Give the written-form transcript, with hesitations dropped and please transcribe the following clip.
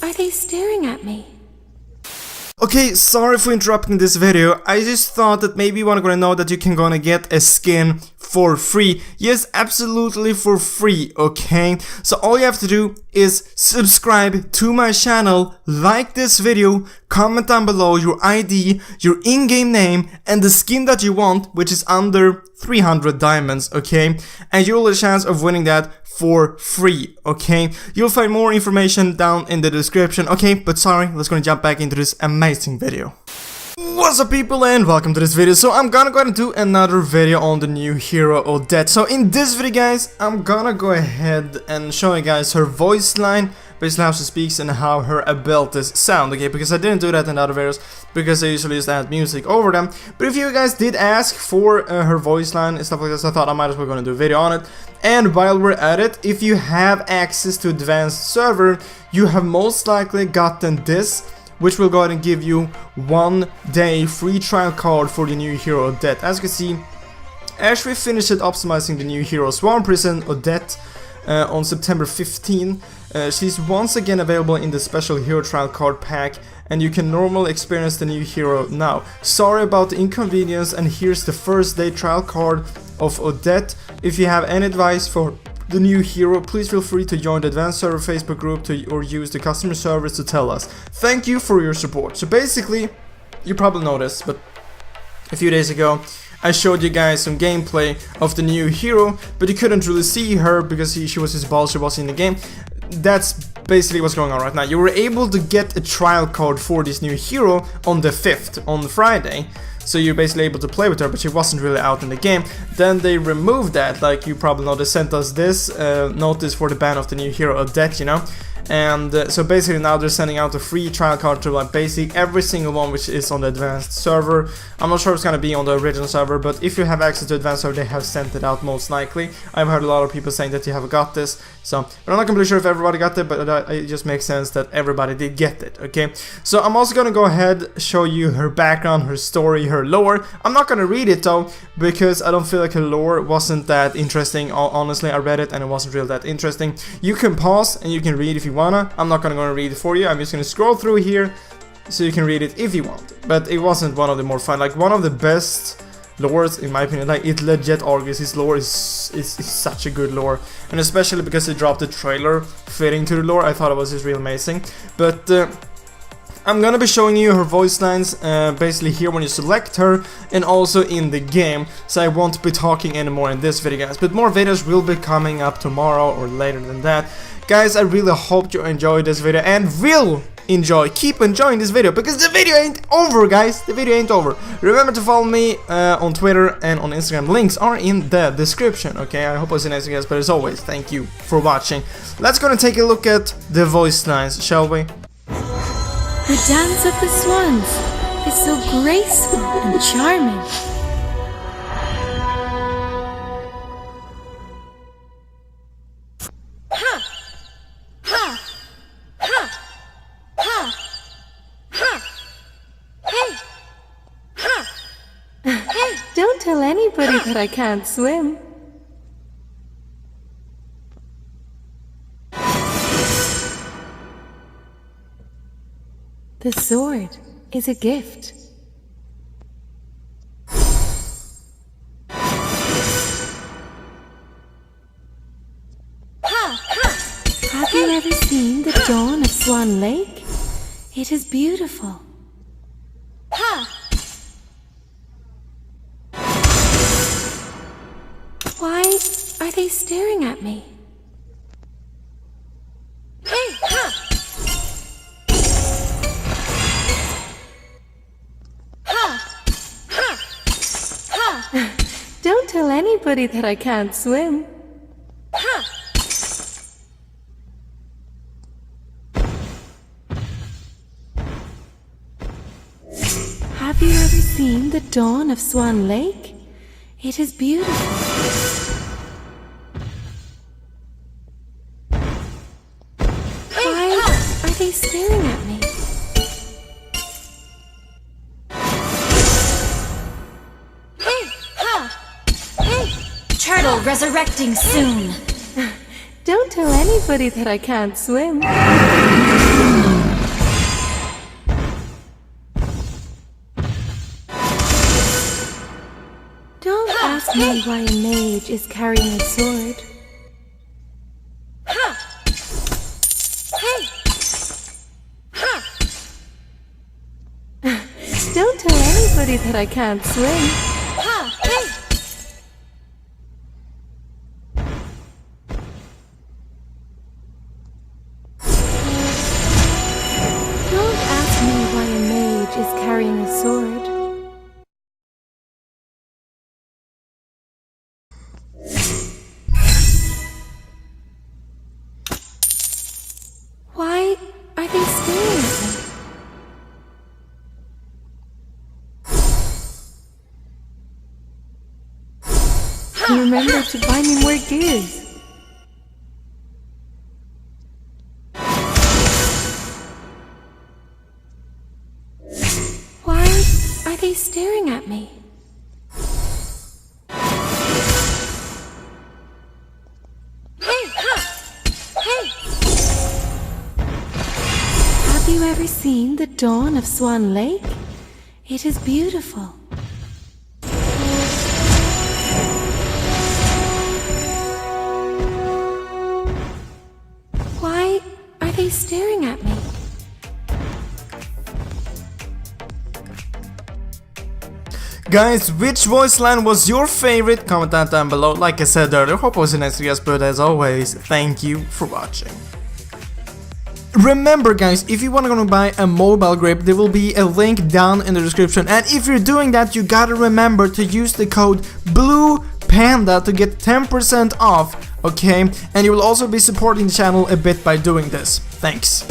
are they staring at me? Okay, sorry for interrupting this video. I just thought that maybe you wanna know that you can gonna get a skin for free. Yes, absolutely for free, okay? So all you have to do is subscribe to my channel, like this video, comment down below your ID, your in-game name, and the skin that you want, which is under 300 diamonds, okay? And you'll have a chance of winning that for free, okay? You'll find more information down in the description, okay? But sorry, let's gonna jump back into this amazing video. What's up people, and welcome to this video. So I'm gonna go ahead and do another video on the new hero Odette. So in this video guys, I'm gonna go ahead and show you guys her voice line, basically how she speaks and how her abilities sound, okay? Because I didn't do that in other videos, because I usually just add music over them. But if you guys did ask for her voice line and stuff like this, I thought I might as well gonna do a video on it. And while we're at it, if you have access to advanced server, you have most likely gotten this, which will go ahead and give you 1 day free trial card for the new hero Odette. As you can see, Ashley finished optimizing the new hero Swarm Prison Odette on September 15. She's once again available in the special hero trial card pack, and you can normally experience the new hero now. Sorry about the inconvenience, and here's the first day trial card of Odette. If you have any advice for the new hero, please feel free to join the advanced server Facebook group or use the customer service to tell us. Thank you for your support. So basically, you probably noticed, but a few days ago I showed you guys some gameplay of the new hero, but you couldn't really see her because she was his boss, she was in the game. That's basically what's going on right now. You were able to get a trial card for this new hero on the 5th, on Friday. So you're basically able to play with her, but she wasn't really out in the game. Then they removed that, like you probably know, they sent us this notice for the ban of the new hero Odette, you know. And so basically now they're sending out a free trial card to like basically every single one which is on the advanced server. I'm not sure it's gonna be on the original server, but if you have access to advanced server, they have sent it out most likely. I've heard a lot of people saying that you haven't got this, so but I'm not completely sure if everybody got it, but it just makes sense that everybody did get it, okay? So I'm also gonna go ahead, show you her background, her story, her lore. I'm not gonna read it though, because I don't feel like her lore wasn't that interesting. Honestly, I read it and it wasn't really that interesting. You can pause and you can read if you wanna. I'm not gonna read it for you. I'm just gonna scroll through here so you can read it if you want. But it wasn't one of the more fun, like one of the best lores in my opinion. Like it legit argues his lore is such a good lore, and especially because they dropped the trailer fitting to the lore, I thought it was just real amazing. But I'm gonna be showing you her voice lines basically here when you select her, and also in the game, so I won't be talking anymore in this video guys, but more videos will be coming up tomorrow or later than that. Guys, I really hope you enjoyed this video and will keep enjoying this video, because the video ain't over guys, the video ain't over. Remember to follow me on Twitter and on Instagram, links are in the description, okay? I hope I was nice to you guys, but as always, thank you for watching. Let's gonna take a look at the voice lines, shall we? The dance of the swans is so graceful and charming. Ha! Ha! Ha! Ha! Ha! Hey! Ha! Hey! Don't tell anybody that I can't swim. The sword is a gift. Have you ever seen the dawn of Swan Lake? It is beautiful. Why are they staring at me? Don't tell anybody that I can't swim. Have you ever seen the dawn of Swan Lake? It is beautiful. Why are they staring at me? Turtle resurrecting soon. Don't tell anybody that I can't swim. Don't ask me why a mage is carrying a sword. Don't tell anybody that I can't swim. Don't ask me why a mage is carrying a sword. Why are they staring at me? Remember to buy me more gears. Why are they staring at me? Have you ever seen the dawn of Swan Lake? It is beautiful. Why are they staring at me? Guys, which voice line was your favorite? Comment that down below. Like I said earlier, hope I was in next guys, but as always, thank you for watching. Remember guys, if you want to buy a mobile grip, there will be a link down in the description, and if you're doing that, you gotta remember to use the code BLUEPANDA to get 10% off, okay? And you will also be supporting the channel a bit by doing this. Thanks.